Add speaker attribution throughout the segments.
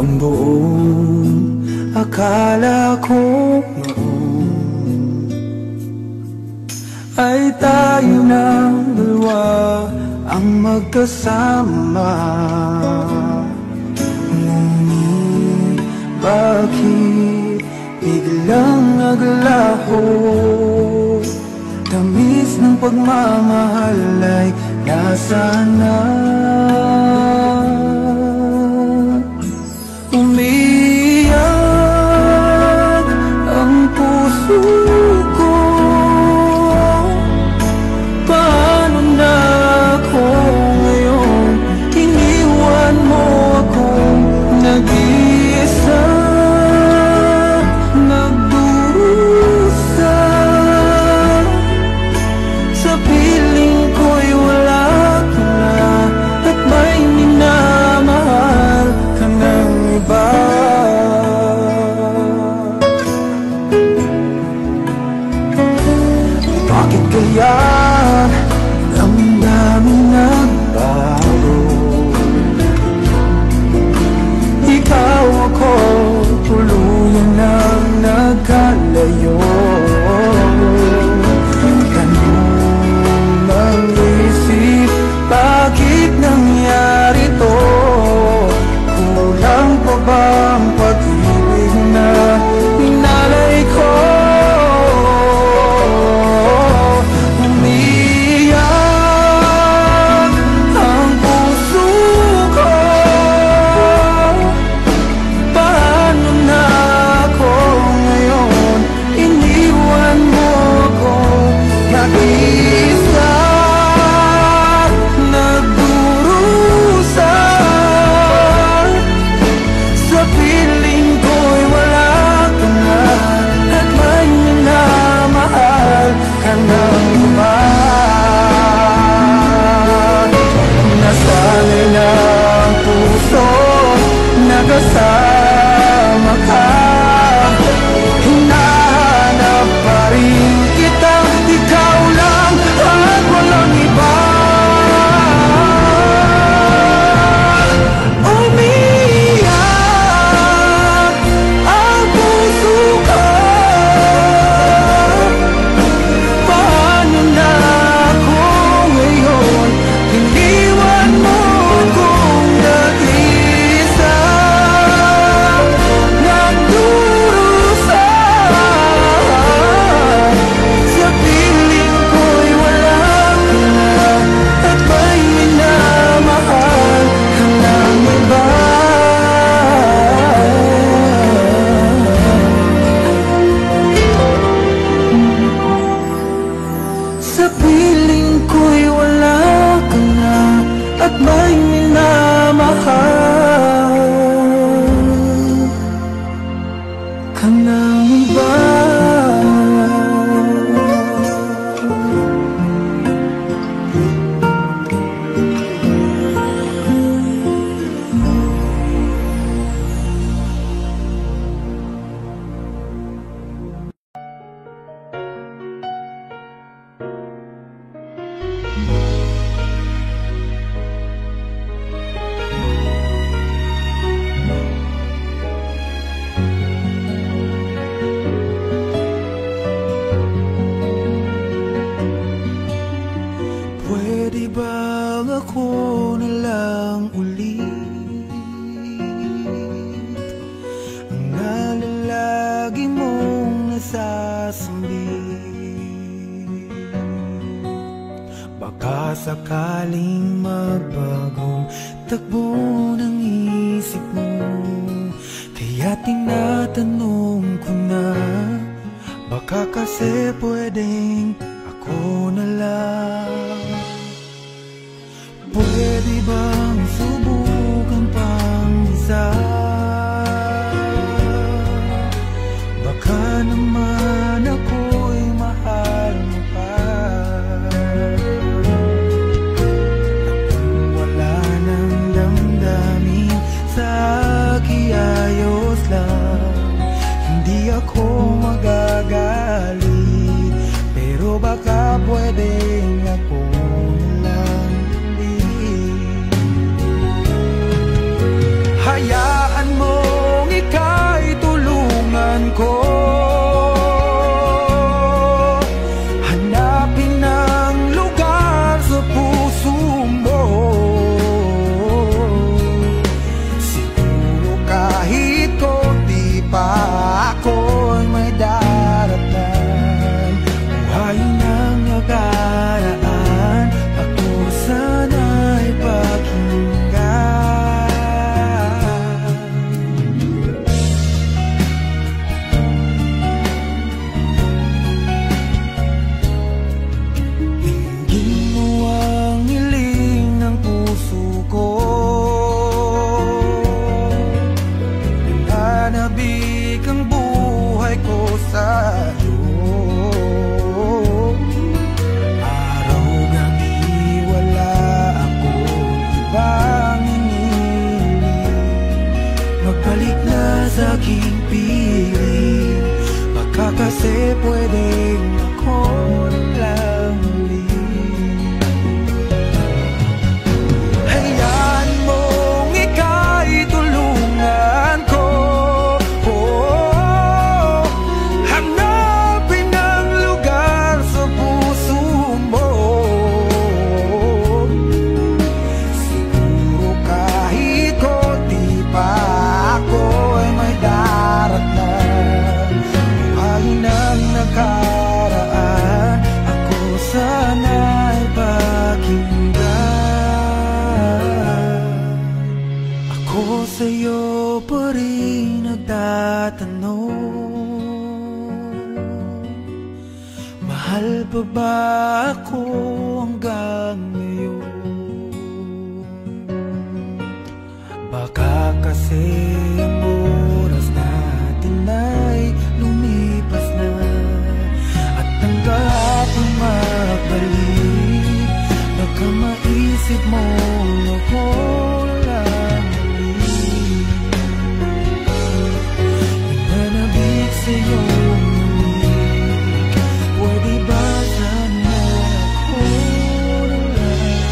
Speaker 1: Ang buong akala ko noon ay tayo ng dalawa ang magkasama. Ngunit bakit biglang naglaho? Tamis ng pagmamahal ay nasaan na? Umiyak ang puso ko. Paano na ako ngayon? Iniwan mo akong nag-iisa, nagdurusa. Sa piling ko'y wala ka na, at may minamahal ka ng iba. Bakit kaya ang dami nagbago? Ikaw ako, tuluyan nang nagkalayo. Ganun ang isip, bakit nangyari to? Kulang pa ba ang pag-ibig na inalay ko? Umiyak ang puso ko. Paano na ako ngayon? Iniwan mo ako nag-iisa, nagdurusa. Sa piling ko'y wala ka na, at may minamahal ka ng iba. Nasanay na ang puso, nagkasama ka. Hinahanap pa rin kita, ikaw lang at walang iba. Umiyak ang puso ko. Paano na ako ngayon? Iniwan mo akong nag-iisa, nagdurusa. Sa piling ko'y wala ka na, at may minamahal ka ng iba. Sa piling ko'y wala ka na, at may minamahal ka ng iba. Pwede bang ako na lang ulit ang nalalagi mong nasasambit? Baka sakaling magbagong takbo ng isip mo, kaya tinatanong ko na, baka kasi pwedeng ako na lang. Pwede bang subukan pang isa? Baka naman ako'y mahal mo pa. At kung wala nang damdamin sa akin, ayos lang, hindi ako magagalit. Pero baka pwedeng ako na lang din. aking piling. Baka kasi pwedeng ako na lang ulit. Hayaan mong ika'y tulungan ko, hanapin ang lugar sa puso mo. Siguro kahit konti pa ako ay may daratnan. Buhayin ang nakaraan, ako sana'y pakinggan. Ako sa'yo pa rin nagtatanong, mahal pa ba ako hanggang ngayon? Baka kasi ang oras natin ay lumipas na, at ang kahapon magbalik. Baka maisip mo ako lang ulit. Nanabik sa'yo ulit. Pwede ba sana ako lang ulit?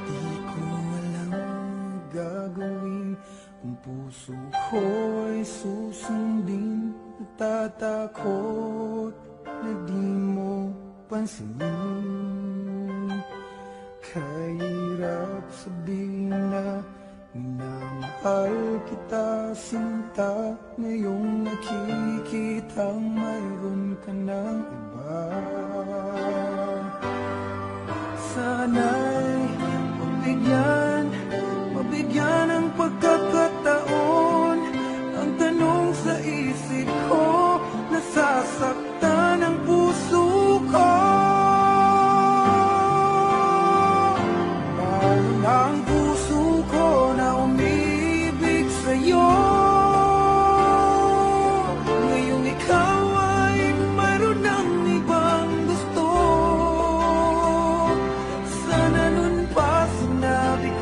Speaker 1: Di ko alam gagawin kung puso ko'y susundin. Natatakot na di mo pansinin. Kahirap sabihin na minamahal kita, sinta. Ngayong nakikitang mayroon ka ng iba. Sana'y mabigyan ng pagkakataon. Ang tanong sa isip ko, nasasaktan ang puso ko. Mahal na ang puso ko na umibig sa'yo. Ngayong ikaw ay mayroon ng ibang gusto. Sana nun pa sinabi ko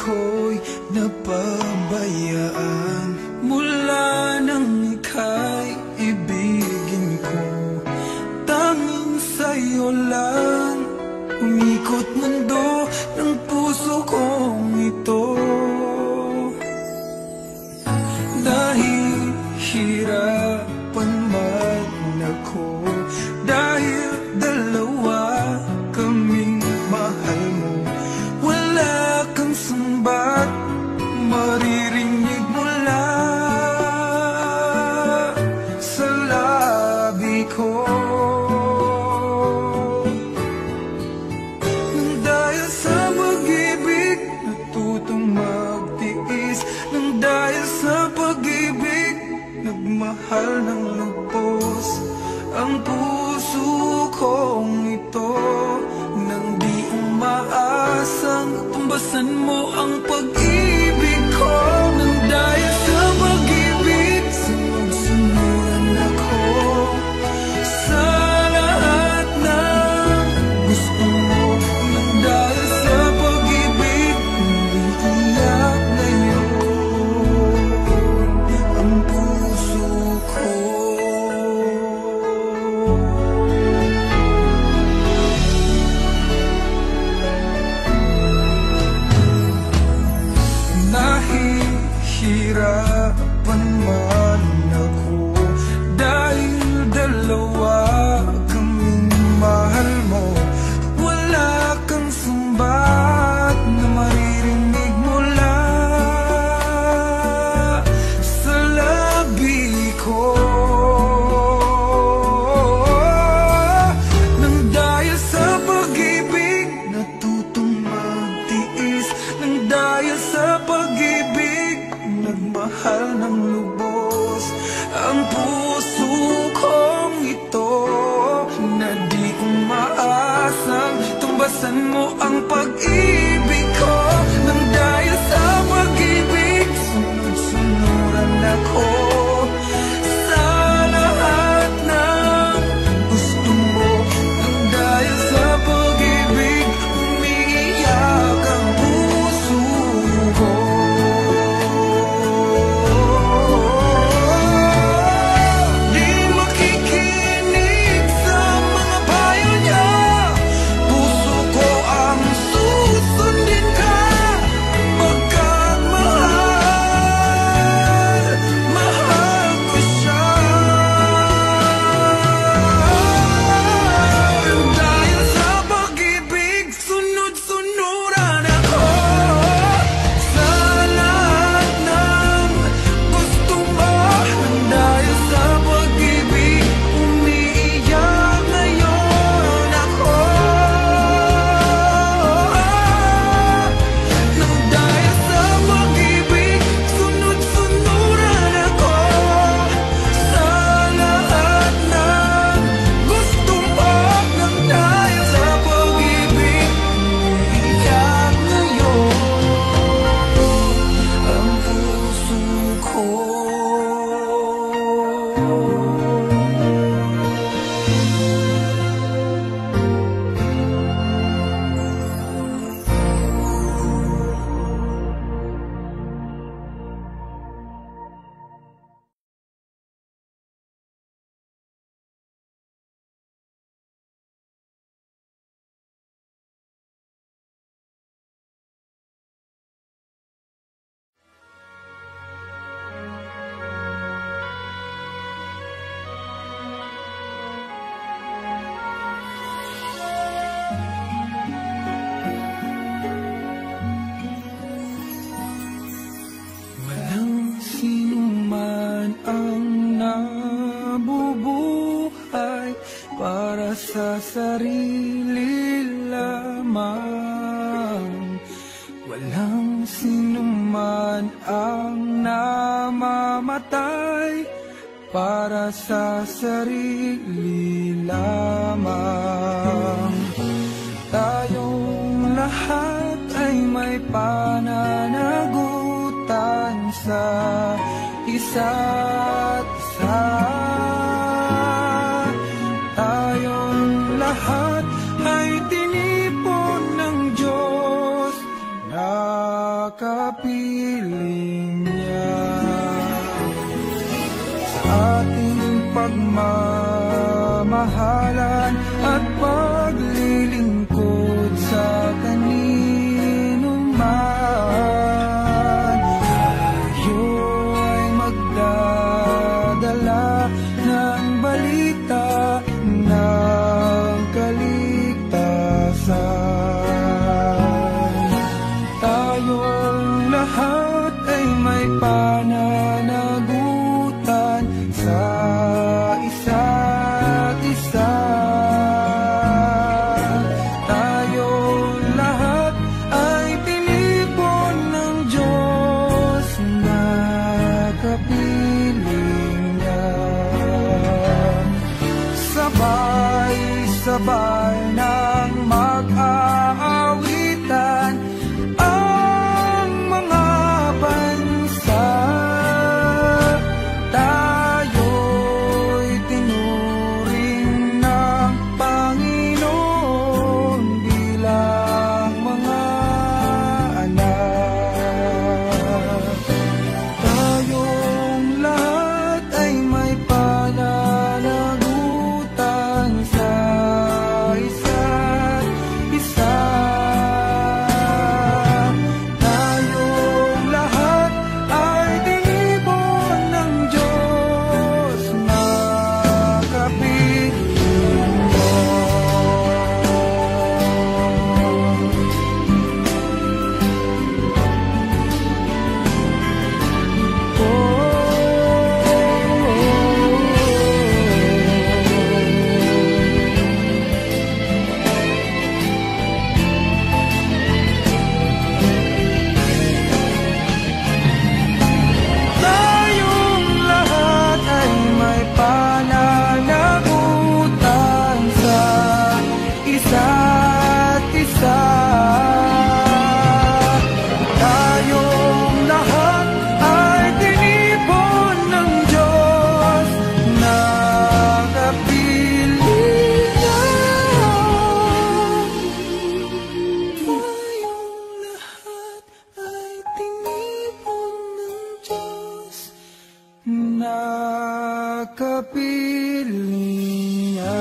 Speaker 1: ako'y napabayaan. Mula nang ika'y ibigin ko, tanging sa'yo lang umikot mundo ng puso kong ito. Dahil hirapan man ako, dahil dalawa kaming mahal mo, wala kang sumbat maririnig mula sa labi ko. Nang dahil sa pag-ibig natutong magtiis, nang dahil sa pag-ibig nagmahal ng lubos ang puso kong ito. Nang di umaasang tumbasan mo ang pag-ibig ko. Nang dahil sa pag-ibig sunod-sunuran ako sa lahat ng gusto mo. Nang dahil sa pag-ibig umiiyak ngayon ang puso ko. Nahihirapan man ako, dahil dalawa kaming mahal mo, wala kang sumbat na maririnig mula sa labi ko. Nang dahil sa pag-ibig natutong magtiis, nang dahil sa pag-ibig nagmahal ng lubos ang puso kong ito. Na di umaasang tumbasan mo ang pag-ibig ko. Nang dahil sa pag-ibig sunod-sunuran ako sa lahat ng gusto mo. Nang dahil sa pag-ibig umiiyak ang puso ko. Di makikinig sa mga payo niya, puso ko ang susundin ka. Pagkat mahal, mahal ko siya. Nang dahil sa pag-ibig sunod-sunuran ako sa lahat ng gusto mo. Nang dahil sa pag-ibig umiiyak ngayon ako. Nang dahil sa pag-ibig sunod-sunuran ako sa lahat ng gusto mo. Nang dahil sa pag-ibig umiiyak ngayon ang puso ko. Walang sinuman ang nabubuhay para sa sarili lamang. Walang sinuman ang namamatay para sa sarili lamang. Tayong lahat ay may pananagutan sa isa't isa. Tayong lahat ay tinipon ng Diyos na kapiling niya. Sa ating pagmamahalan at paglilingkod sa kanino man, tayo ay magdadala ng balita ng kaligtasan. Tayong lahat ay may pananagutan sa isa't isa. Tayong lahat ay tinipon ng Diyos na kapiling niya. Sabay-sabay nang mag-aawitan ang mga bansa. Tayo'y tinuring ng Panginoon bilang mga anak. Tayong lahat ay may pananagutan sa isa't isa. Tayong lahat ay tinipon ng Diyos na kapiling niya. Tayong lahat ay may pananagutan sa isa't isa. Tayong lahat ay tinipon ng Diyos na kapiling niya. Tayong lahat ay tinipon ng Diyos na kapiling niya.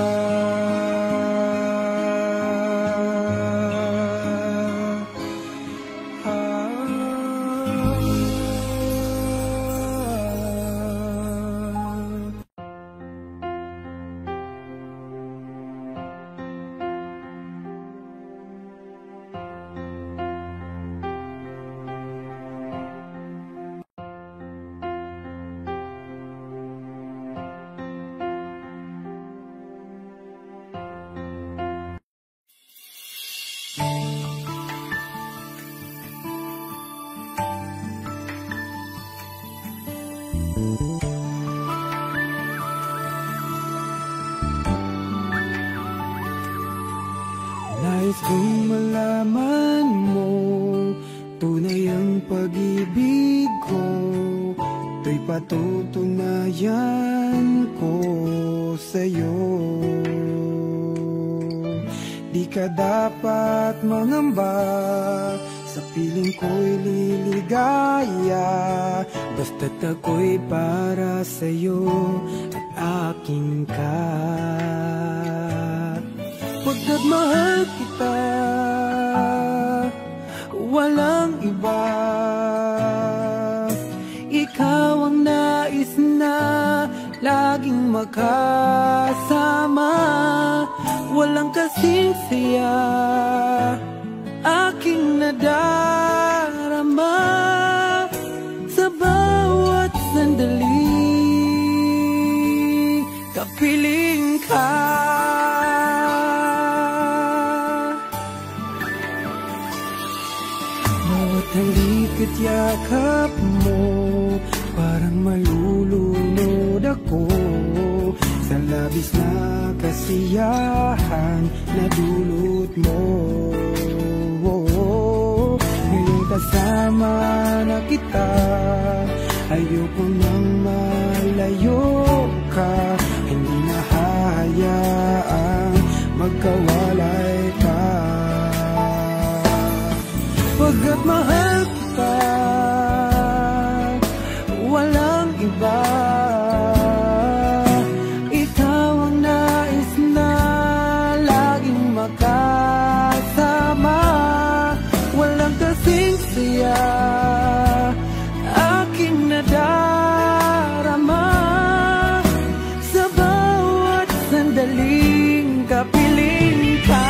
Speaker 1: Nais kong malaman mo tunay ang pag-ibig ko. Ito'y patutunayan ko sa'yo. Di ka dapat mangamba, sa piling ko'y liligaya. Basta't ako'y para sa'yo at aking ka. Pagkat mahal kita, walang iba. Ikaw ang nais na laging makasama. Walang kasing saya aking nadarama sa bawat sandali. Kapiling ka. Bawat halik at yakap mo, parang malulunod ako sa labis na kasiyahan na dulot mo. Ngayong kasama na kita, ayoko nang malayo ka. Hindi na hayaang magkawalay ka. Pagkat mahal ka, walang iba. Ikaw ang nais na laging makasama, walang kasing saya aking nadarama. Sa bawat sandaling kapiling ka.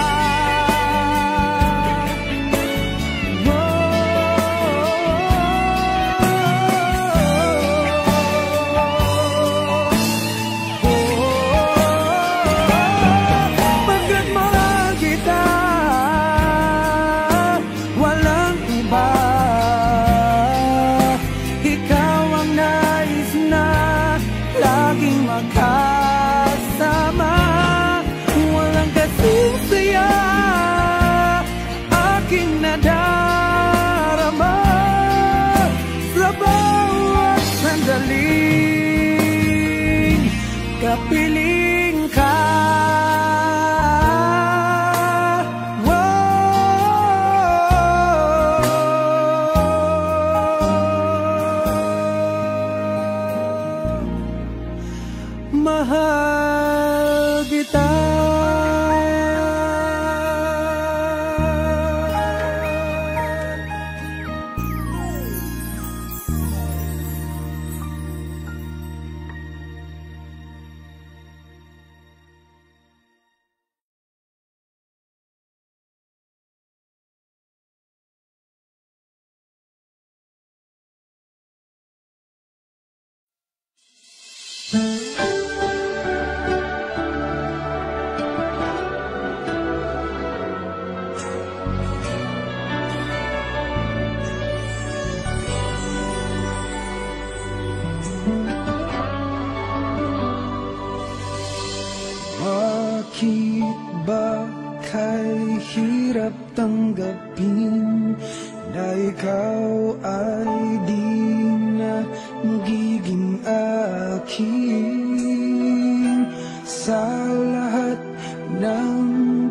Speaker 1: Makasama, walang kasing saya aking nadarama. Sa bawat sandaling kapiling ka. Mahal kita. Bakit ba kay hirap tanggapin na ikaw ay di na magiging akin? Sa lahat ng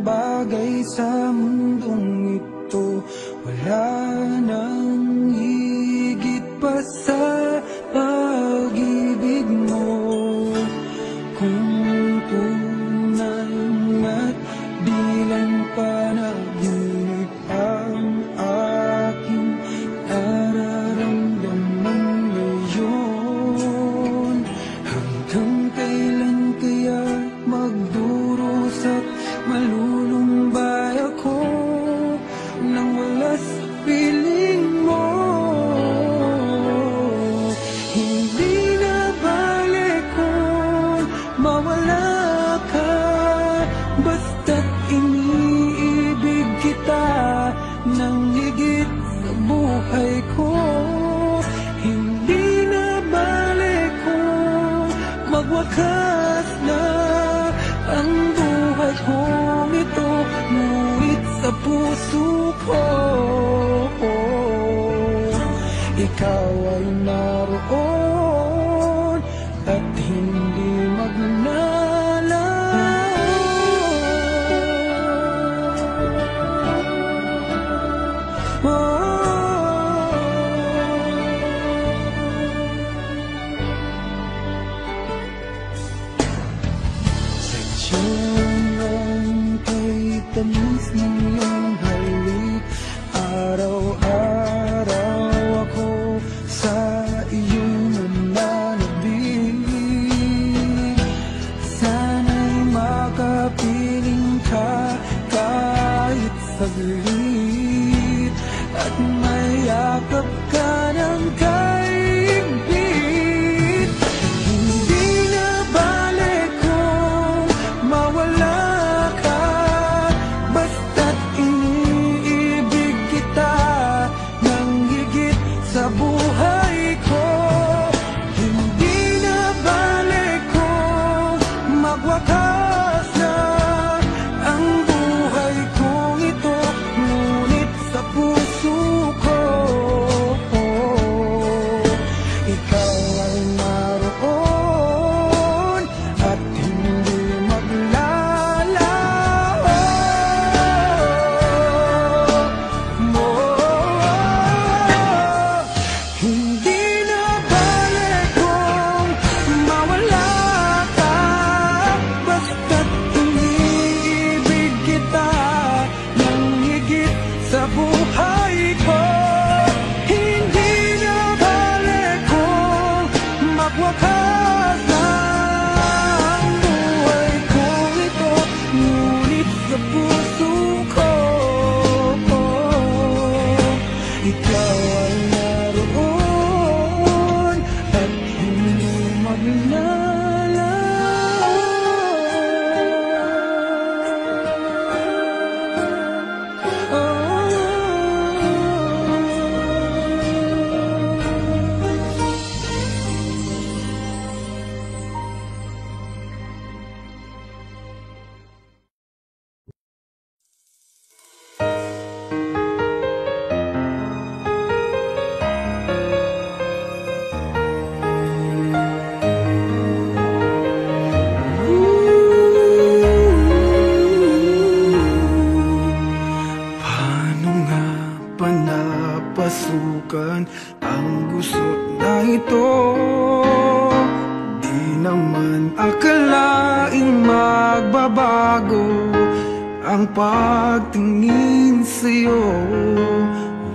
Speaker 1: bagay sa mundong ito, wala nang higit pa sa pag-ibig mo. Kung at bilang panaginip ang aking nararamdaman ngayon, hanggang kailan kaya magdurusa at malulumbay ako nang wala sa piling mo? Hindi na balik kung mawala ka, basta't iniibig kita nang higit sa buhay ko. Hindi na balik kung magwakas na ang buhay kong ito, ngunit sa puso ko ikaw ay naroon at hindi magnalaw. Sadyang kay tamis ng iyong halik, araw-araw ako sa iyong tutukan ang gusto na ito. Di naman akalaing magbabago ang pagtingin sa'yo.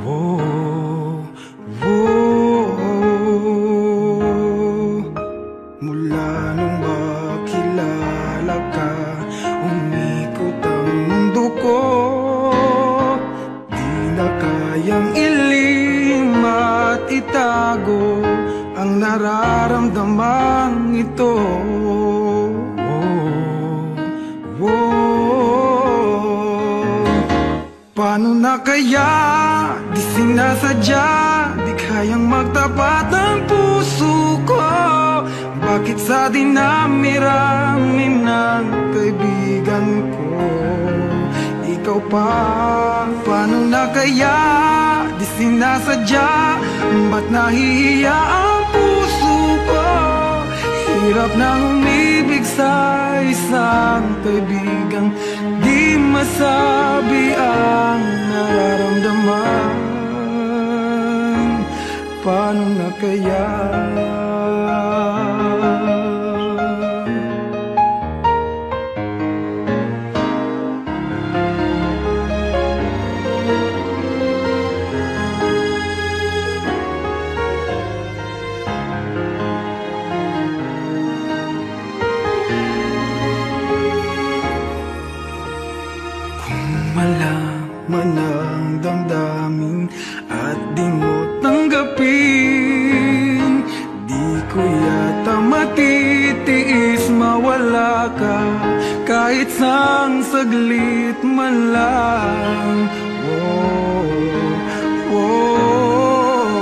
Speaker 1: Oh, oh. Mula nung makilala ka, umikot ang mundo ko. Di na kayang ilim at itago ang nararamdamang ito. Oh, oh. Paano na kaya? Di sinasadya, di kayang magtapat ang puso ko. Bakit sa dinami-rami ng kaibigan ko, ikaw pa? Paano na kaya? Di sinasadya, ba't nahihiya ang puso ko? Hirap nang umibig sa isang kaibigang di masabi ang nararamdaman. Paano na kaya? Malaman ang damdamin at di mo tanggapin, di ko yata matitiis mawala ka kahit sang saglit man lang. Oh, oh.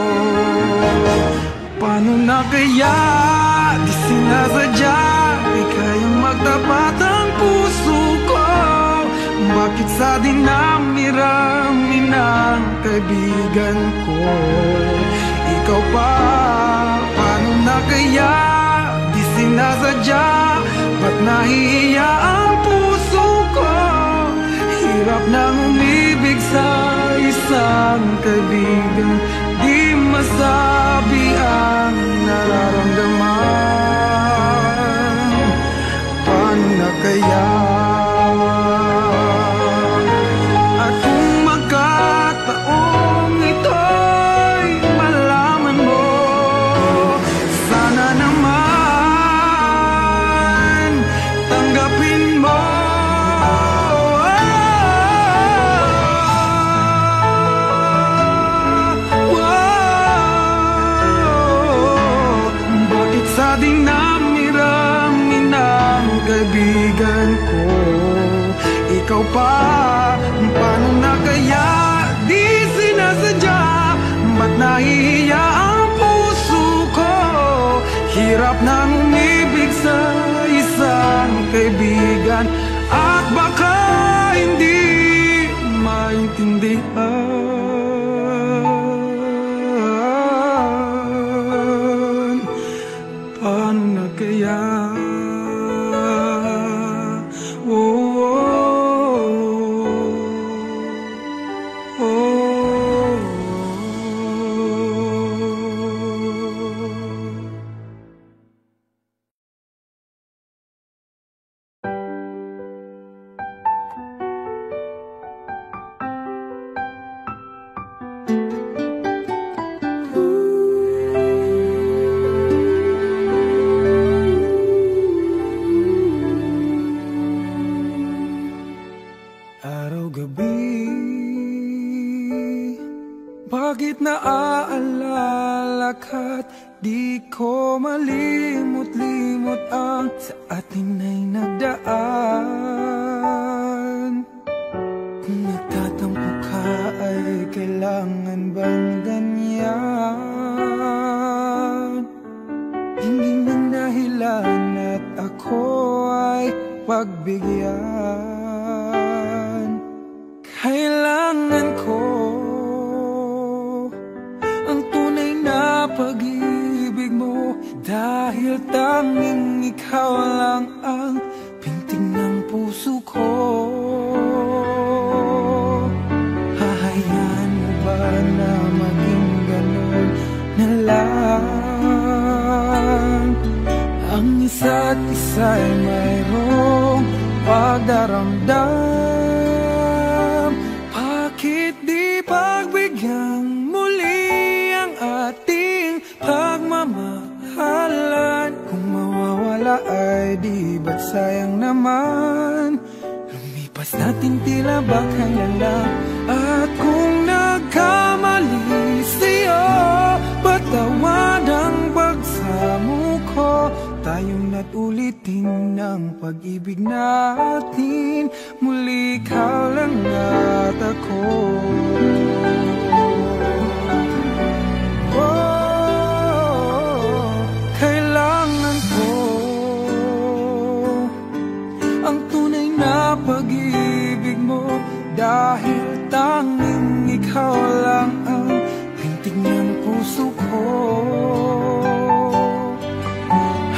Speaker 1: Paano na kaya? Di sinasadya, di kayang magtapat ang puso ko. Bakit sa dinami-rami ng kaibigan ko, ikaw pa? Paano na kaya? Di sinasadya, ba't nahihiya ang puso ko? Hirap nang umibig sa isang kaibigan di masabi ang nararamdaman. Paano na kaya? Sa dinami-rami ng kaibigan ko, ikaw pa? Paano na kaya? Di sinasadya, ba't nahihiya ang puso ko? Hirap nang umibig sa isang kaibigan at baka hindi maintindihan. Paano na kaya? Oh, oh, oh. Araw-gabi, bakit naaalala ka't di ko malimot-limot ang sa atin ay nagdaan? Kung nagtatampo ka ay kailangan bang ganyan? Hindi ng dahilan at ako ay pagbigyan. Kailangan ko ang tunay na pag-ibig mo, dahil tanging ikaw lang ang pintig ng puso ko. Hahayaan mo ba na maging ang isa't isa'y mayroong pagdaramdam. Bakit di pagbigyan muli ang ating pagmamahalan? Kung mawawala ay di ba't sayang naman? Lumipas natin tila ba kailan? At kung nagkamali sa'yo, patawad ang pagsamo ko. Tayong ulitin ng pag-ibig natin, muli ikaw lang at ako. Oh, kailangan ko ang tunay na pag-ibig mo, dahil tanging ikaw lang ang pintig ng puso ko.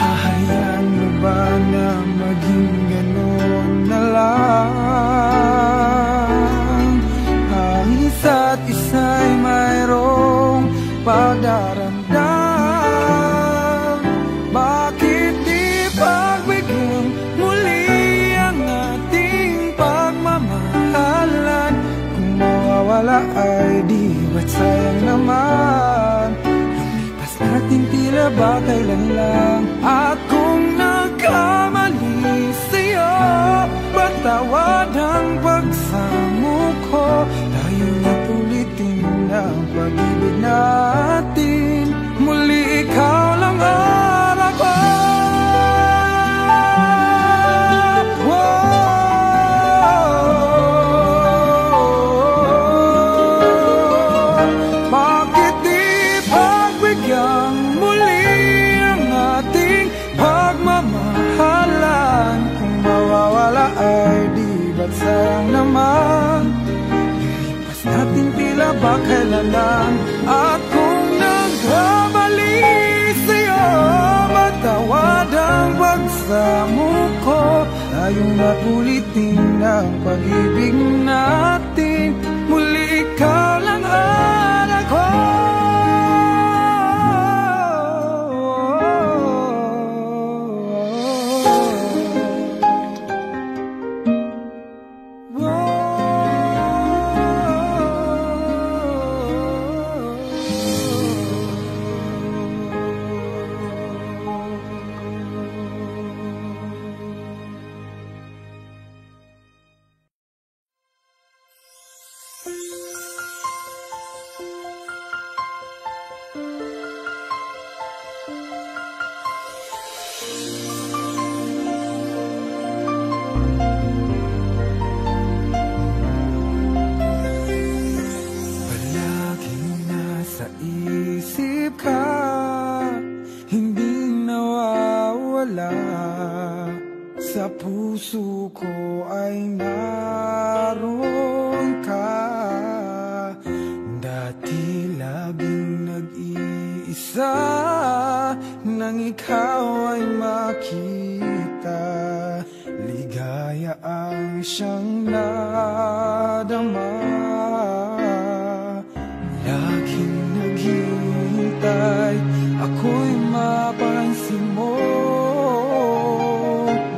Speaker 1: Hahayaan mo ba na maging gano'n na lang? Ang isa't isa'y mayroong pagdaramdam. Bakit di pagbigyan muli ang ating pagmamahalan? Kung mawawala ay di ba't sayang naman? Lumipas natin tila ba kailan lang? At kung nagkamali sa'yo, patawad ang pagsamo ko. Tayo na ulitin ang pag-ibig natin, muli ikaw lang at ako. Bakit di pagbigyan muli ang ating pagmamahalan? Kung mawawala ay di ba't sayang naman? Lilipas natin tila ba kailan lang? At kung nagkamali sa'yo, matawad ang pagsamo ko. Tayong ulitin ang pag-ibig natin, muli ikaw lang at ako. Palaging nasa isip ka, hindi nawawala. Sa puso ko ay naroon ka. Dati laging nag-iisa, nang ikaw ay makita. Ligaya ang siyang nadama. Laging naghihintay, ako'y mapansin mo.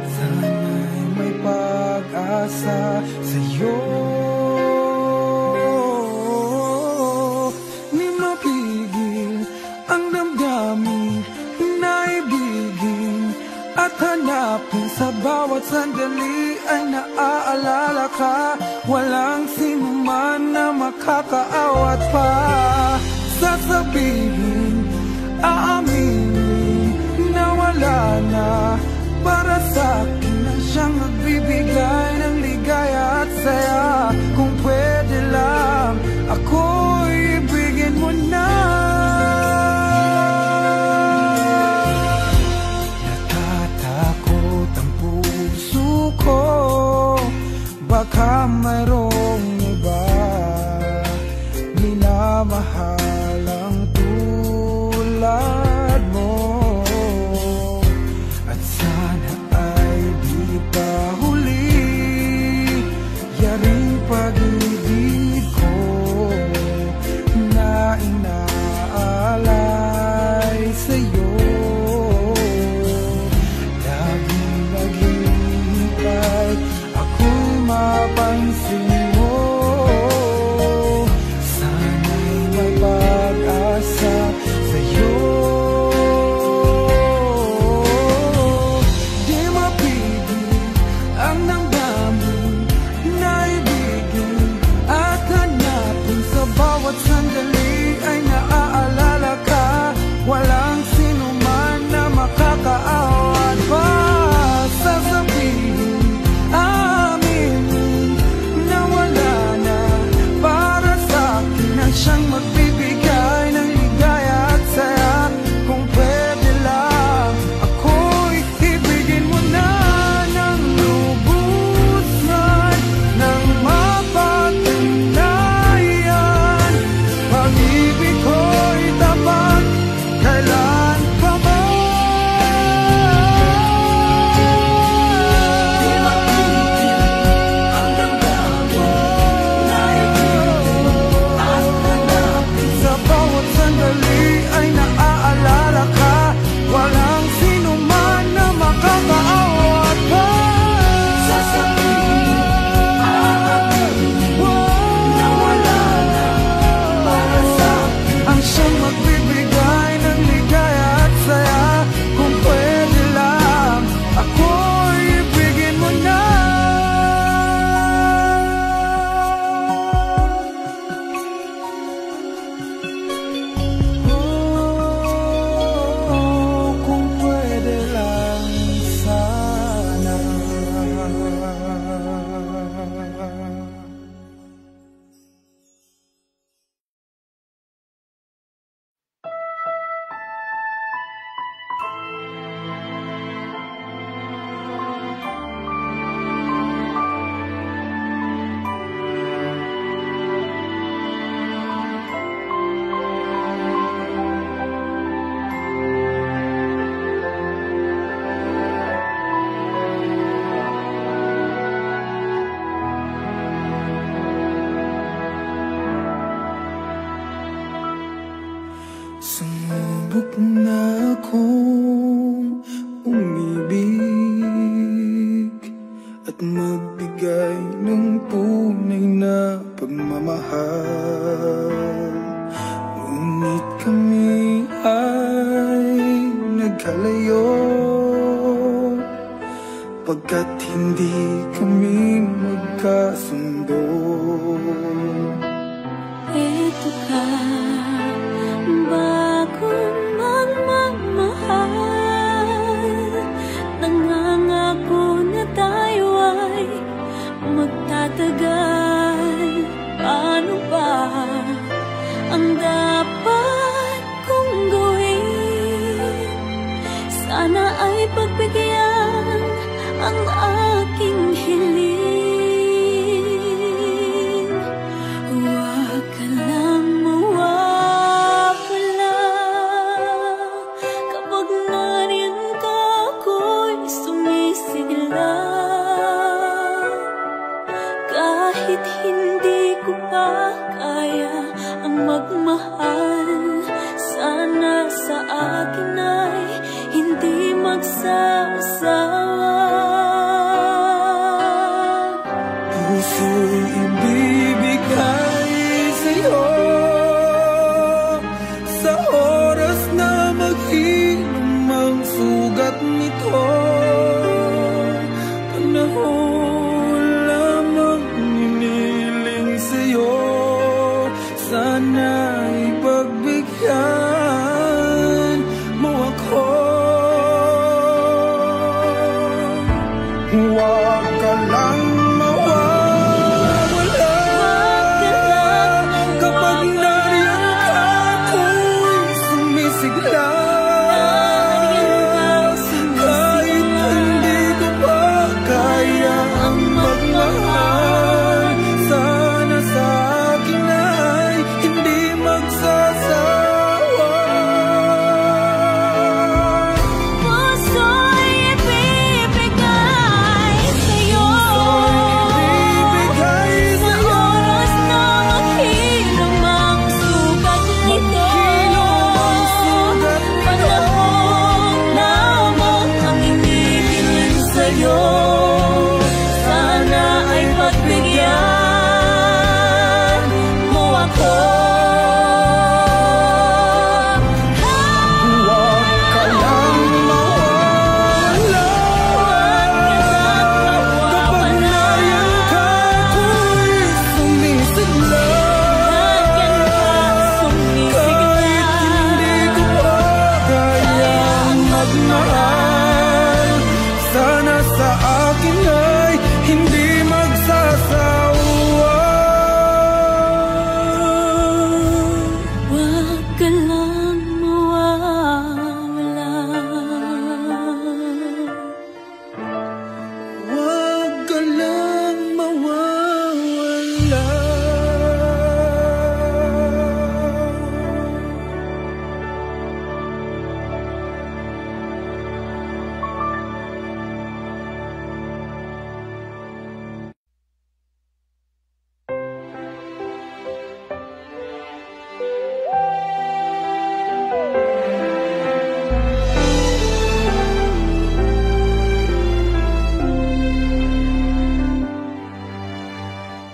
Speaker 1: Sana'y may pag-asa sa'yo. Di mapigil ang damdamin na ibigin at hanapin. Sa bawat sandali ay naaalala ka. Walang sinuman na makakaawat pa. Sasabihin, aaminin na wala na. Para sa'kin na siyang nagbibigay ng ligaya at saya. Kung pwede lang, ako'y ibigin mo na. Natatakot ang puso ko, baka mayroong iba minamahal ang tulad Sumubok na akong umibig at magbigay ng tunay na pagmamahal. Ngunit kami ay nagkalayo pagkat hindi kami magkasundo.
Speaker 2: Ito ka, bagong magmamahal. Nangangako na tayo ay magtatagal. Paano ba ang dapat kong gawin? Sana ay pagbigyan ang aking hiling. Huwag ka lang mawawala. Kapag nariyan ka, ako'y sumisigla. Kahit hindi ko pa kaya ang magmahal, sana sa akin ay hindi magsasawa.
Speaker 1: Puso'y ibibigay sa'yo sa oras na maghinom ang sugat nito. Panahon lamang hiniling sa'yo, sana'y pagbigyan mo ako. Huwag ka lang mawawala. Kapag nariyan ka, ako'y sumisigla. Kahit hindi ko pa kaya ang magmahal, sana sa akin ay hindi magsasawa.
Speaker 2: Puso'y ibibigay sa'yo sa oras na maghinom ang sugat nito. Panahon lamang ang hinihiling sa'yo, sana ay pagbigyan mo ako.
Speaker 1: Huwag ka lang mawawala. Kapag nariyan ka, ako'y sumisigla. Kahit hindi ko pa kayang magmahal, sana sa akin ay hindi magsasawa.
Speaker 2: Huwag ka lang mawawala.
Speaker 1: Huwag ka lang mawawala.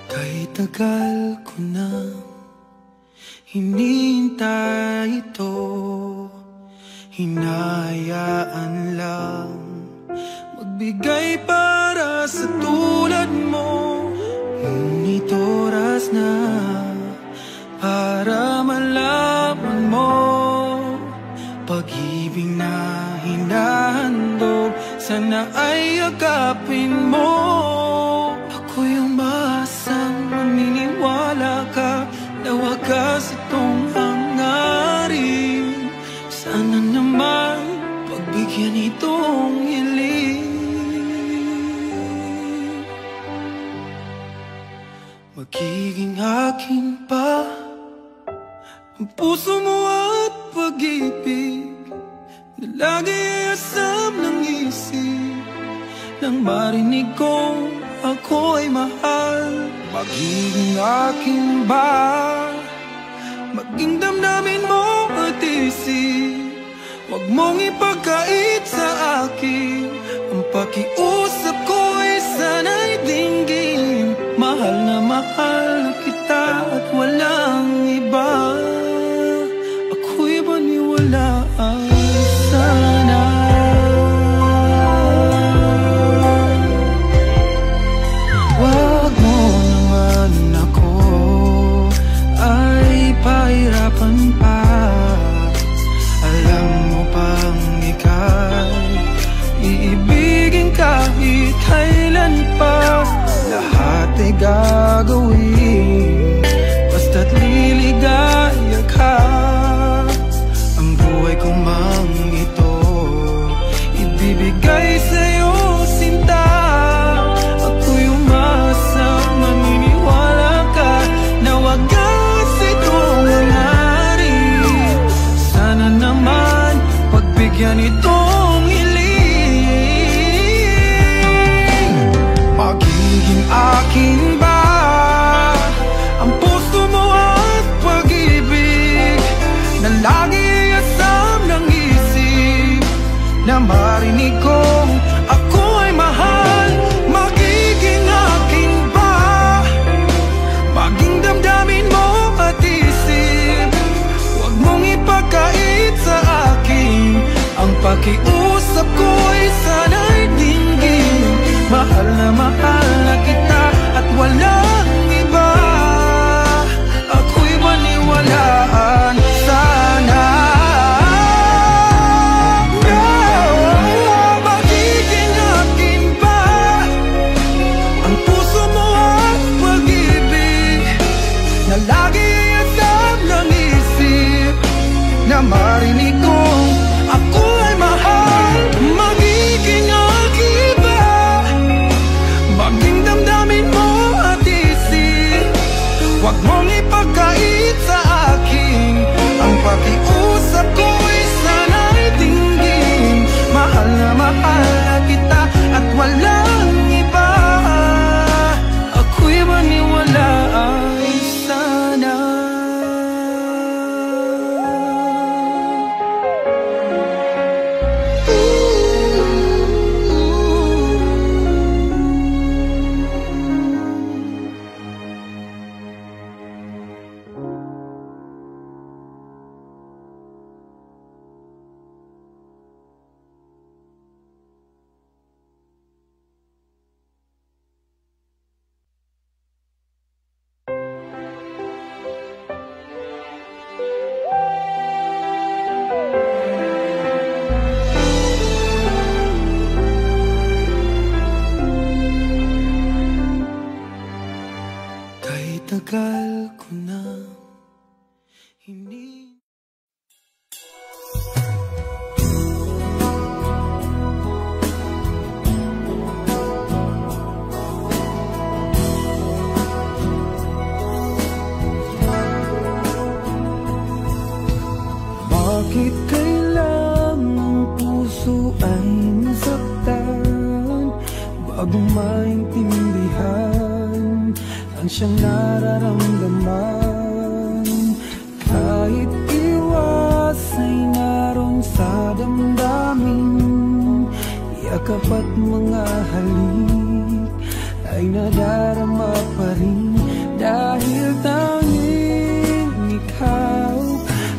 Speaker 1: Kahit tagal ko na hinihintay ito, hinahayaan lang magbigay para sa tulad mo. Ngunit oras na para malaman mo, pag-ibig na hinahandog, sana ay yakapin mo. Ako yung maasang maniniwala ka na wagas itong hangarin. Sana naman pagbigyan itong hiling. Magiging akin pa ang puso mo at pag-ibig na lagi asam ng isip. Nang marinig ko ako ay mahal, magiging akin ba? Maging damdamin mo at wala ay sana. Wag mo naman ako ay pahirapan pa. Alam mo bang ika'y iibigin kahit kailan pa. Lahat ay gagawin basta't liligaya ka. Ang buhay ko mang ito ibibigay sa'yo sinta. Ako'y umasang maniniwala ka na wagas itong nangyari. Sana naman pagbigyan itong hiling. Magiging akin ba ang puso mo at pag-ibig na lagi asam ng isip, na marinig kong ako ay mahal? Magiging akin ba maging damdamin mo at isip? Huwag mong ipagkait sa akin ang pakiusap ko'y sana'y dinggin. Mahal na kita at walang iba. Ako'y maniwalaan sana. Magiging akin ba ang puso mo at pag-ibig na lagi asam ng isip, na marinig kong ako ay mahal? Magiging akin ba maging damdamin mo at isip? Huwag mong ipagkait sa akin ang pakiusap ko'y sana'y dinggin. Mahal na kita at walang iba. Ako'y maniwala ay sana. Kahit tagal ko na hindi. Bakit kailangang puso ay masaktan bago maintindihan ang siyang nararamdaman? Kahit iwas ay naroon sa damdamin, yakap at mga halik ay nadarama pa rin. Dahil tanging ikaw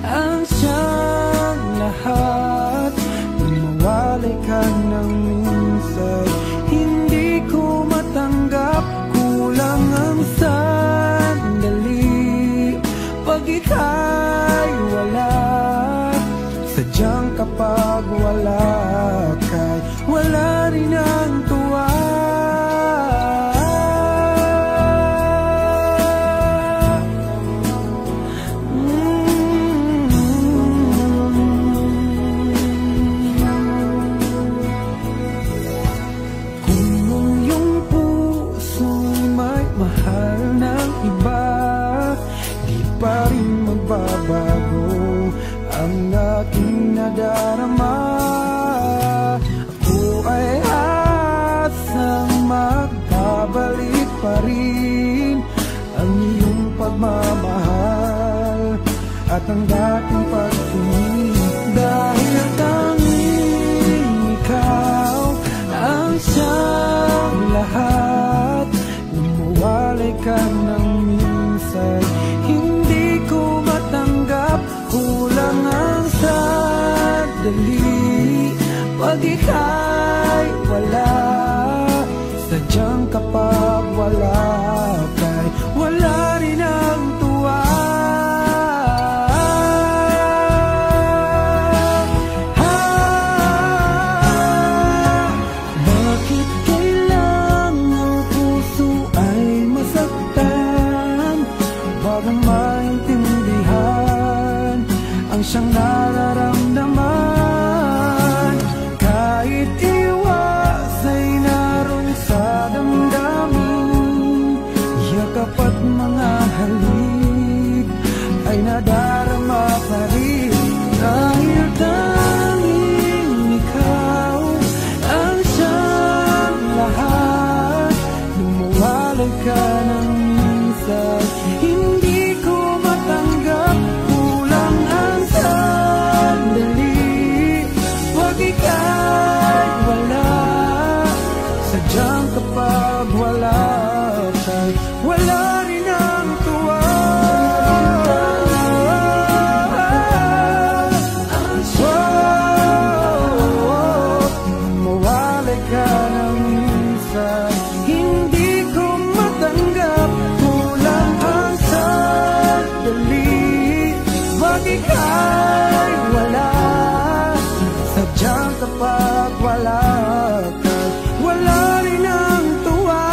Speaker 1: ang siyang lahat. Mawalay ka ng minsan, hindi ko matanggap. Kulang ang sandali pag ika'y wala. Sadyang kapag wala ka'y wala rin ang tuwa. Bago ang aking nadarama, ako ay asang magbabalik pa rin ang iyong pagmamahal at ang dating pagtingin. Dahil tanging ikaw ang siyang lahat. Lumawalay ka ng minsan, hindi ko matanggap. Kulang ang sa Pag ika'y wala, sadyang kapag wala ka'y wala rin ang tuwa. Bakit kailangang puso ay masaktan bago maintindihan ang siyang nararamdaman? Kahit iwas ay naroon sa damdamin, yakap at mga halik ay nadarama pa rin. Dahil tanging ikaw ang siyang lahat, lumuwalay ka ng minsan, hindi ko matanggap, kulang ang sandali. Pag ika'y wala, sadyang kapag wala ka'y wala rin ang tuwa. Mawalay ka ng minsan, hindi ko matanggap, kulang ang sandali. Pag ika'y wala, sadyang kapag wala ka, wala rin ang tuwa.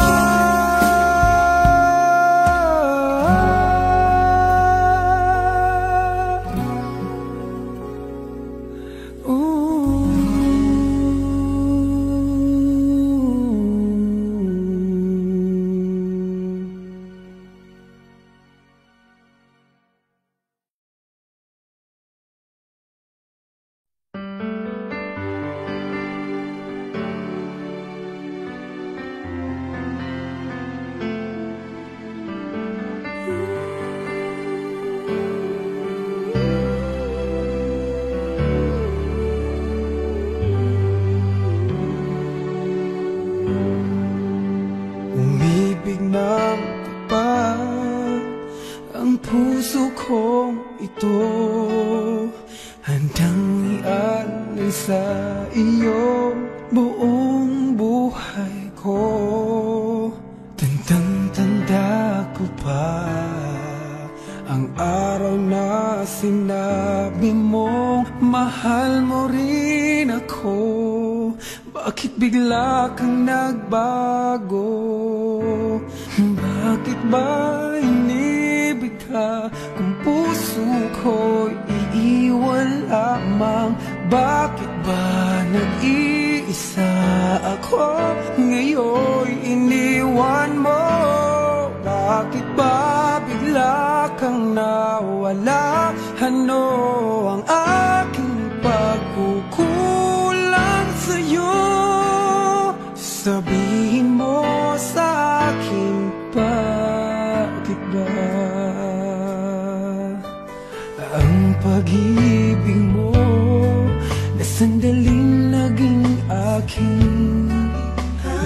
Speaker 1: Umibig ng kapag ang puso kong ito, handang ialay sa iyo buong buhay ko. Tandang-tanda ko pa ang araw na sinabi mong mahal mo rin ako. Bakit bigla kang nagbago? Bakit ba inibig ka kung puso ko'y iiwan lamang? Bakit ba nag-iisa ako ngayon iniwan mo? Bakit ba bigla kang nawala? Ano ang aking pagkukulang sa'yo? Sabihin mo sa akin, bakit ba ang pag-ibig mo na sandaling naging akin,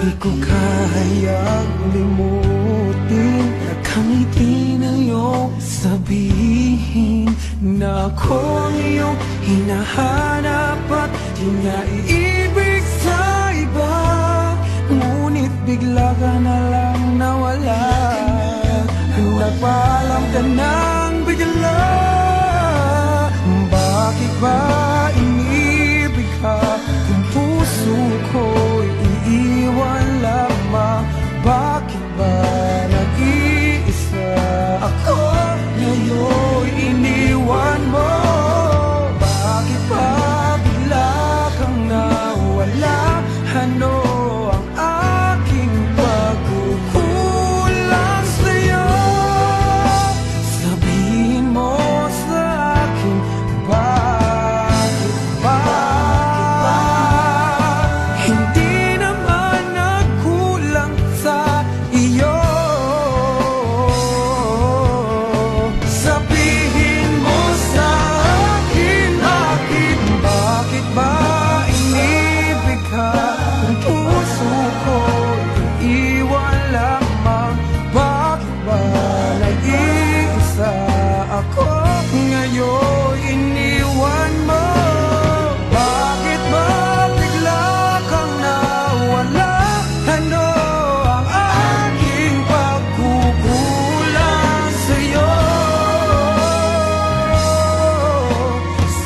Speaker 1: di ko kayang limutin? Nakangiti na iyong sabihin na ako ang iyong hinahanap at di naiibig sa iba. Ngunit bigla ka na lang nawala, nagpaalam ka nang bigla. Bakit ba inibig ka kung puso ko'y iiwan lamang? Bakit ba nag-iisa ako ngayon iniwan mo? Bakit ba bigla kang nawala? Ano ang aking pagkukulang sa'yo? Sabi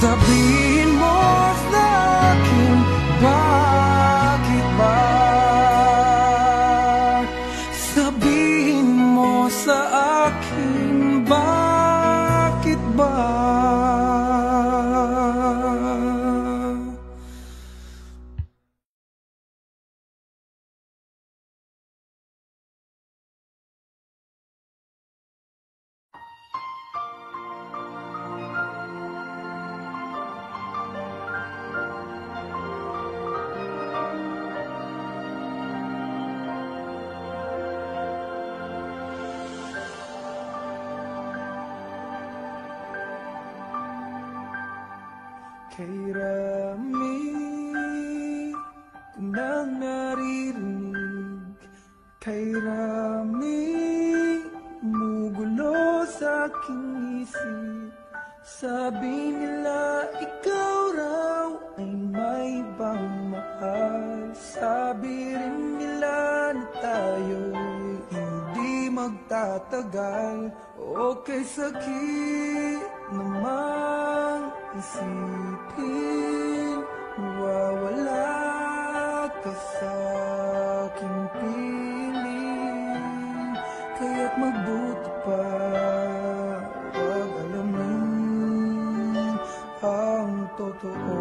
Speaker 1: Sabihin mo sa akin, bakit ba? Sabihin mo sa akin, bakit ba? Kay Rami, kung nang naririnig. Kay Rami, umugulo sa aking isip. Sabi nila ikaw raw ay may ibang mahal. Sabi rin nila na tayo'y hindi magtatagal. Okay, sakit namang isipin, mawawala ka sa aking piling. Kaya't magbuti pa, wag alamin ang totoo.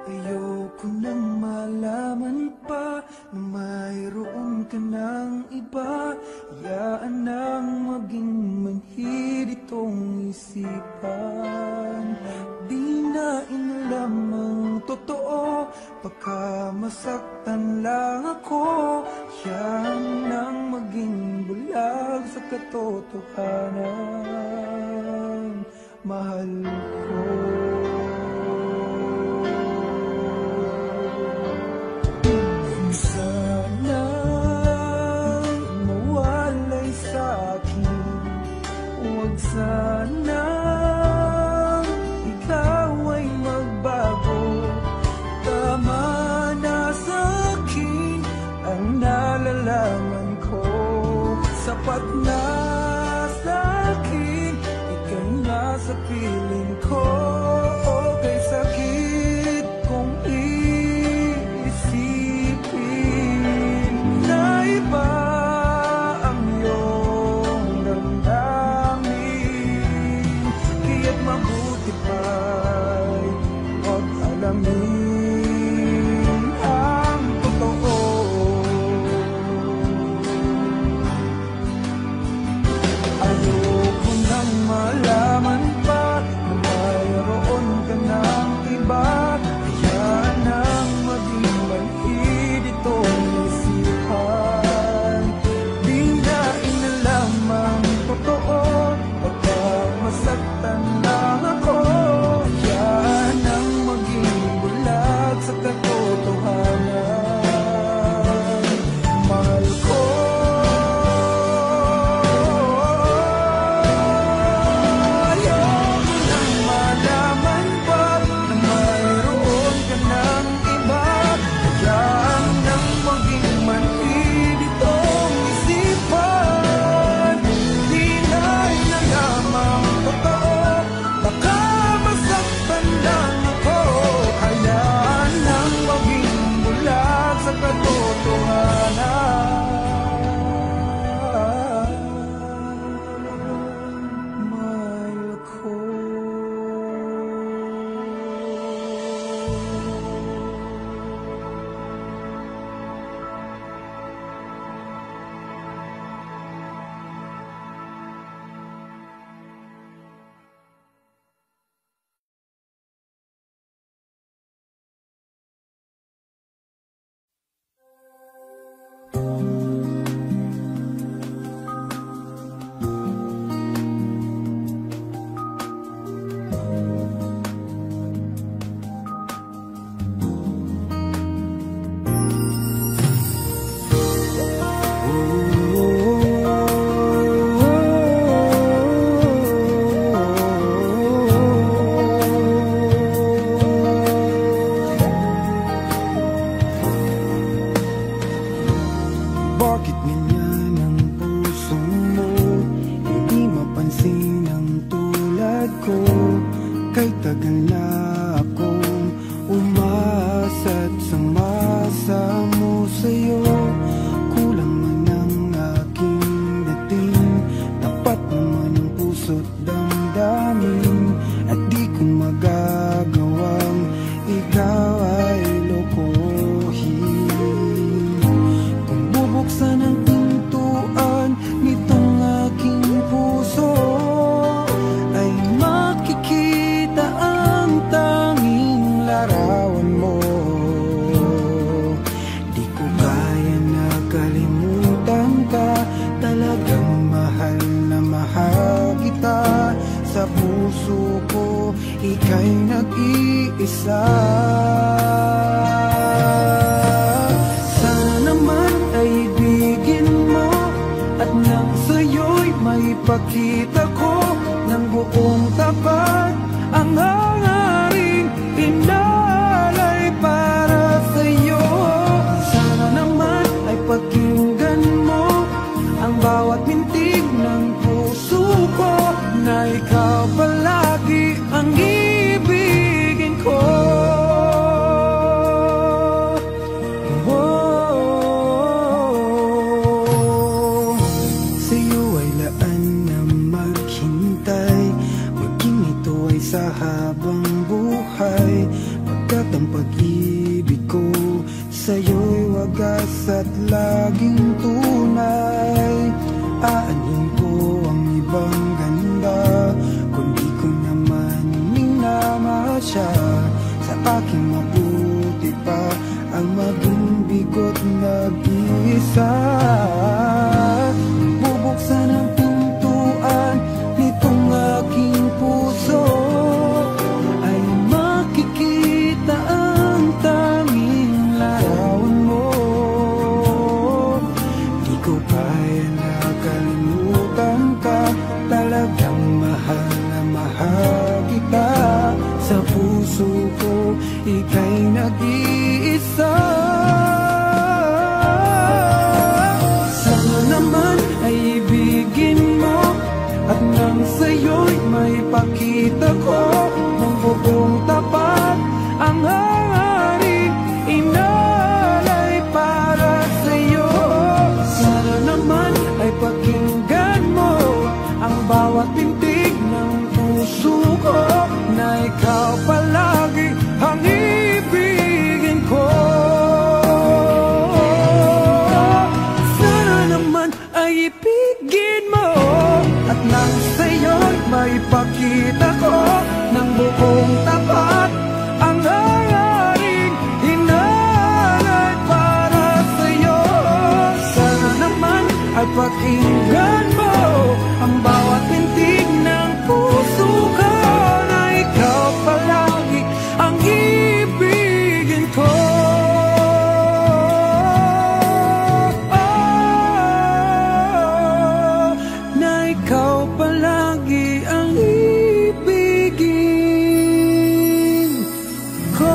Speaker 1: Ayoko nang malaman pa na mayroon ka ng iba. Hayaan nang maging manhid itong isipan. Di na inalam ang totoo, baka masaktan lang ako. Hayaan nang maging bulag sa katotohanan. Mahal ko. Sana ikaw ay magbago. Tama na sa akin ang nalalaman ko. Sapat na sa akin, ika'y nasa piling ko. Okay, sakit kung iisipin na iba ang iyong damdamin. matagal na akong umasa't sumasamo sa'yo. Kulang man ang aking dating, tapat naman ang puso't damdamin, at di ko magagawang ikaw ay lokohin. Kung bubuksan ang pintuan nitong aking puso, ay makikita ang tanging larawan mo. Di ko kaya na kalimutan ka, talagang mahal na mahal kita. Sa puso ko, ika'y nag-iisa. Sana naman ay ibigin mo, at nang sa'yo'y maipakita ko ng buong tapat ang hangaring inalay para sa'yo. Sana naman ay pakinggan mo ang bawat mintig ng puso ko, na ikaw palagi ang ibigin ko. Sa'yo ay laan na maghintay, maging ito ay sa habang buhay, pagkat ang pag-ibig ko sa'yo'y wagas at laging tunay. Aanin ko ang ibang ganda, kundi ko naman minamahal. Sa aking mabuti pa ang maging bigot nag-iisa. Bubuksan ang pintuan nitong aking puso, ay makikita ang tanging larawan mo. Di ko kaya na kalimutan ka, talagang mahal na mahal kita. Sa puso ko, ika'y nag-iisa. Sana naman ay ibigin mo, at nang sa'yo'y maipakita ko ng buong tapat ang hangaring inalay para sa'yo. Sana naman ay pakinggan mo ang bawat pintig ng puso ko, na ikaw palagi ang ibigin ko. Sana naman ay ibigin mo, at nang sa'yo'y maipakita ko ng buong tapat ang hangaring hinalay para sa'yo. Sana naman ay pakinggan mo ang bawat pintig ng puso ko, na ikaw palagi ang ibigin ko. Na ikaw palagi ang ibigin ko.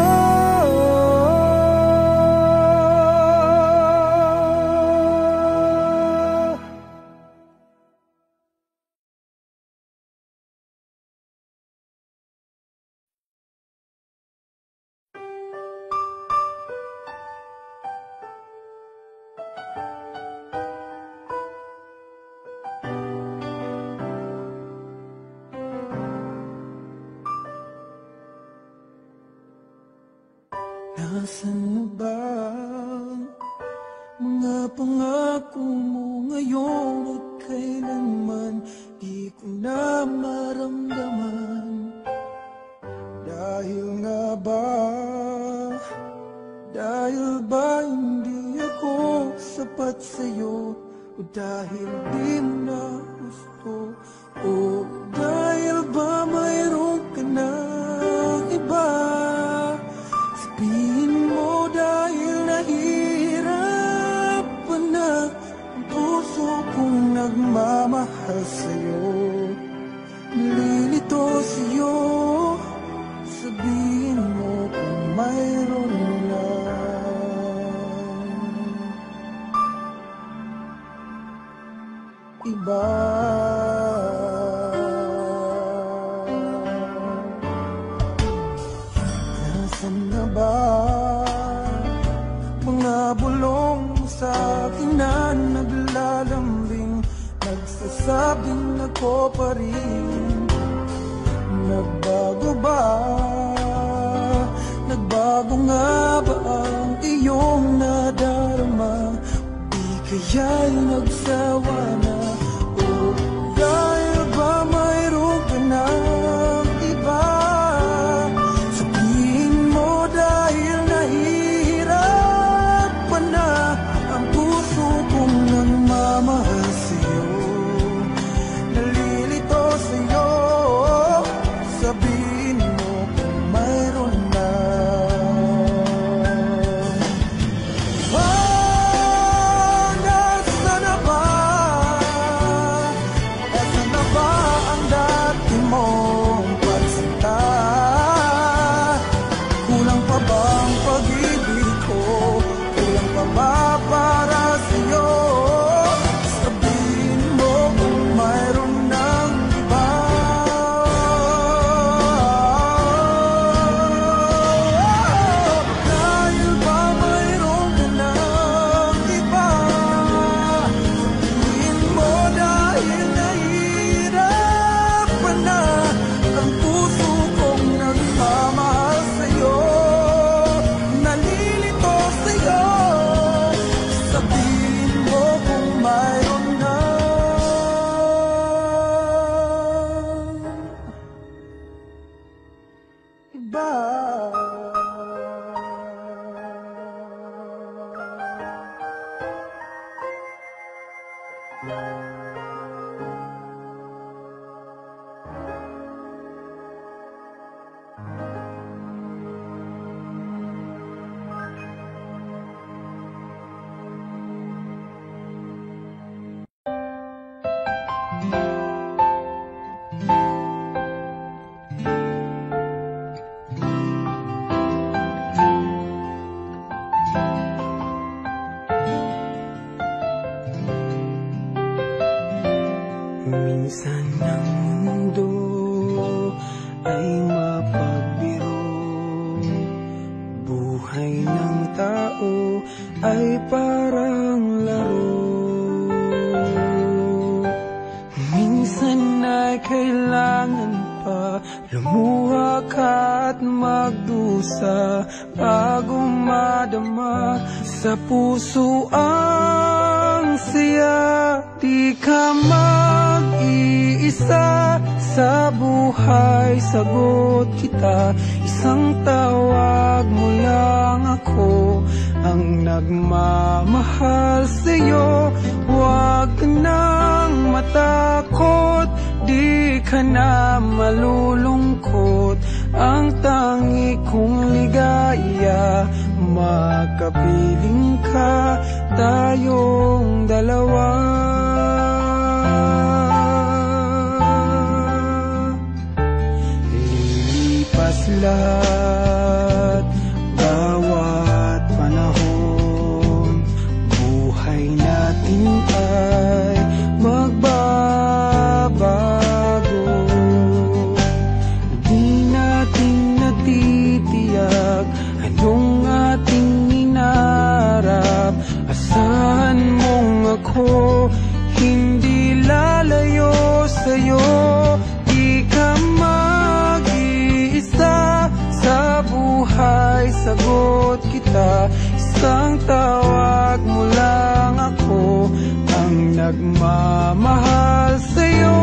Speaker 1: Nasaan na ba mga pangako mo ngayon, at kailanman di ko na maramdaman? Dahil nga ba, dahil ba hindi ako sapat sa'yo, o dahil di mo na gusto, o dahil ba mayroon ka na iba? Sabihin mo dahil nahihirapan na ang puso kong nagmamahal sa'yo. Nalilito sa'yo, sabihin mo kung mayroon na iba. ngayon? Nagbago ba? Nagbago nga ba ang iyong nadarama? Di kaya'y nagsawa na? O dahil ba mayroon ka ng iba? Sabihin mo dahil nahihirapan na ang puso kong nagmamahal sa'yo. Nalilito sa'yo. Sabihin mo kung mayroon na. Nasaan na ba? Nasaan na ba ang dati mong pagsinta? Kulang pa ba ang pag-ibig ko? Kulang pa ba para sa'yo? Sabihin mo kung mayroon ng iba. Dahil ba mayroon ka ng iba? Sabihin mo dahil nahihirapan na ang puso kong nagmamahal sa'yo. Nalilito sa'yo. Sabihin mo kung mayroon na iba. Minsan ang mundo ay mapagbiro. Buhay ng tao ay parang laro. Minsan ay kailangan pa lumuha ka at magdusa bago madama sa puso ang saya. Di ka mag-iisa sa buhay, sagot kita. Isang tawag mo lang ako ang nagmamahal sa'yo. Huwag ka nang matakot, di ka na malulungkot. Ang tangi kong ligaya, makapiling ka, tayong dalawa. Lilipas lahat, bawat panahon, buhay natin ay magbabago. Di natin natitiyak anong ating inarap. Asahan mong ako hindi lalayo sa'yo. Di ka mag-iisa sa buhay, sagot kita. Isang tawag mo lang ako ang nagmamahal sa'yo.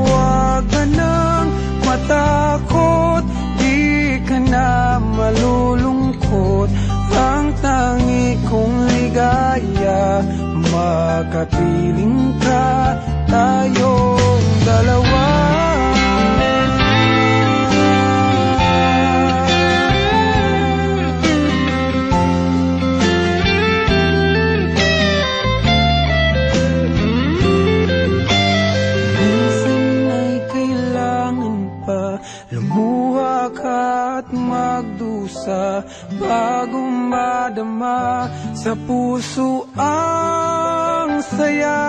Speaker 1: Huwag ka nang matakot, di ka na malulungkot. Ang tangi kong ligaya, makapiling ka, tayong dalawa. Minsan ay kailangan pa lumuha ka at magdusa bago madama sa puso ang saya.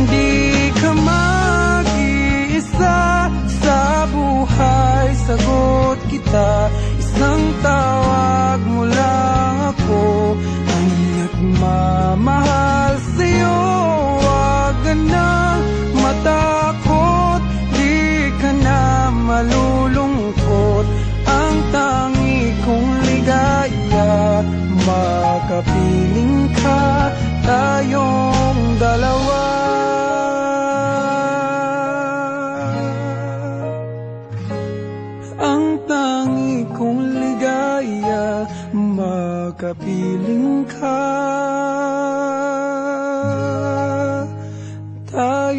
Speaker 1: Di ka mag-iisa sa buhay, sagot kita. Isang tawag mo lang ako ang nagmamahal sa'yo. Huwag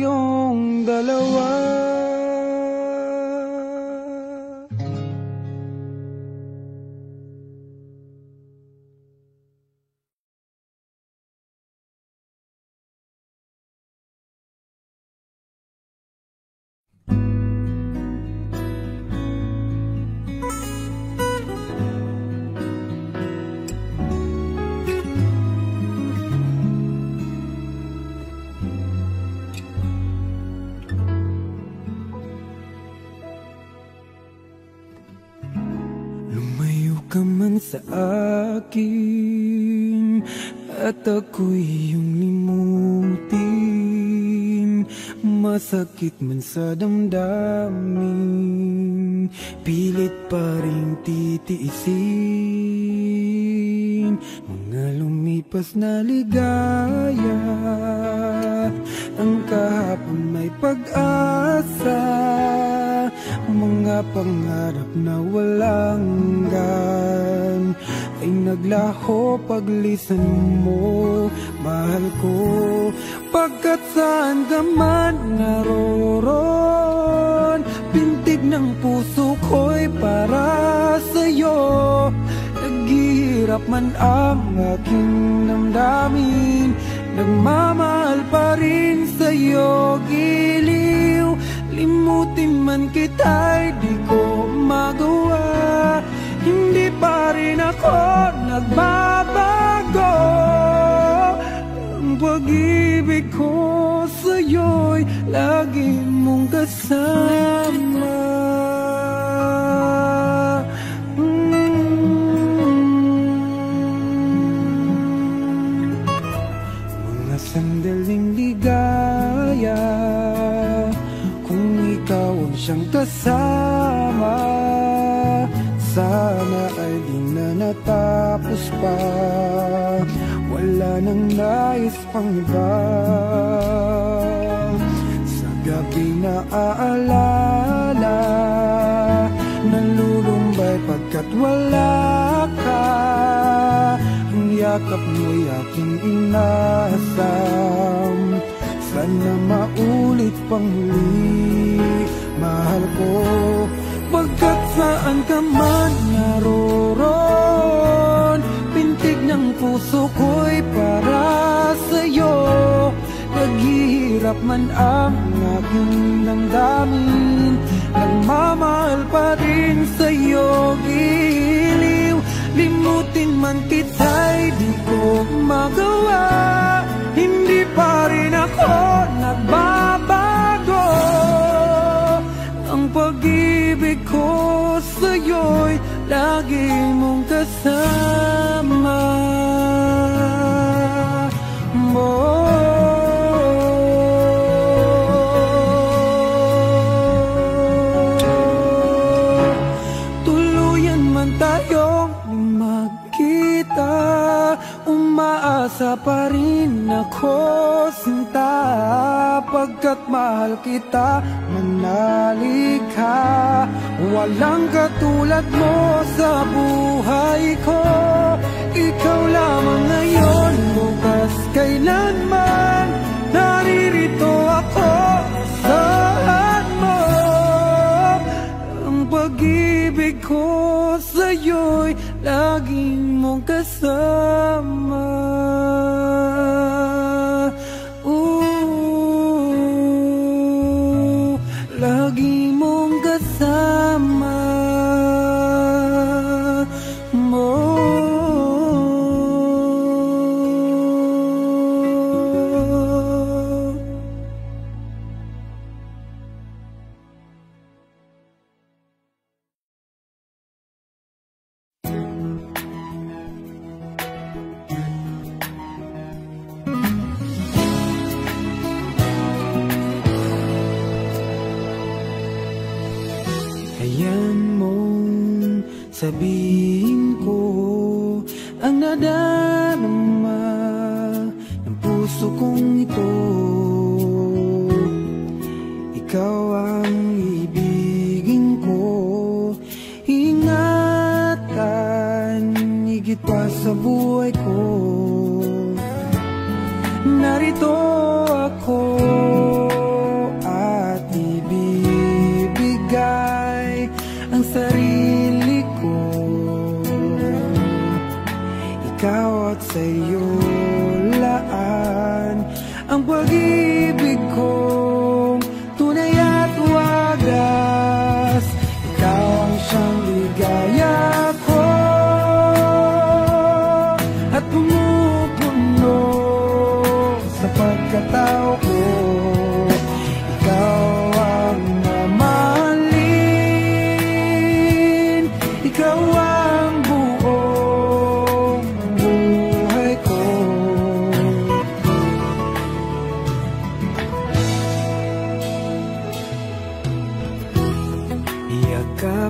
Speaker 1: tayong dalawa. Ka man sa akin at ako'y iyong limutin. Masakit man sa damdamin, pilit pa rin titiisin. Mga lumipas na ligaya, ang kahapon may pag-asa. Mga pangarap na walang hanggan ay naglaho paglisan mo, mahal ko. Pagkat saan ka man naroon, pintig ng puso ko'y para sa'yo. Naghihirap man ang aking damdamin, nagmamahal pa rin sa'yo, giliw. Limutin man kita'y di ko magawa, hindi pa rin ako nagbabago. Ang pag-ibig ko sa'yo'y lagi mong kasama. Mga sandaling ligaya, ikaw ang siyang kasama, sana ay di na natapos pa. Wala nang nais pang iba. Sa gabi na aalala, nalulumbay pagkat wala ka. Ang yakap mo'y aking inasam, sana maulit pang muli, mahal ko. Pagkat saan ka man naroon, pintig ng puso ko'y para sa'yo. Naghihirap man ang aking damdamin, nagmamahal pa rin sa'yo, giliw. Limutin man kita'y di ko magawa, hindi pa rin ako nagbabago. Ang pag-ibig ko sa'yo'y lagi mong kasama. Tuluyan man tayong magkita, umaasa pa rin ako, sinta. Pagkat mahal kita, manali ka. Walang katulad mo sa buhay ko. Ikaw lamang ngayon, bukas, kailanman. Naririto ako, saan mo. Ang pag-ibig ko sa'yo'y lagi mong kasama. Lagi mong kasama mo. Hayaan mong sabihin ko ang nadarama ng puso kong ito. Ikaw ang ibigin ko, ingatan higit pa sa buhay ko. Narito ako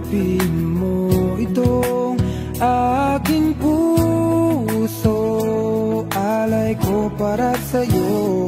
Speaker 1: tanggapin mo itong aking puso. Alay ko para sa'yo.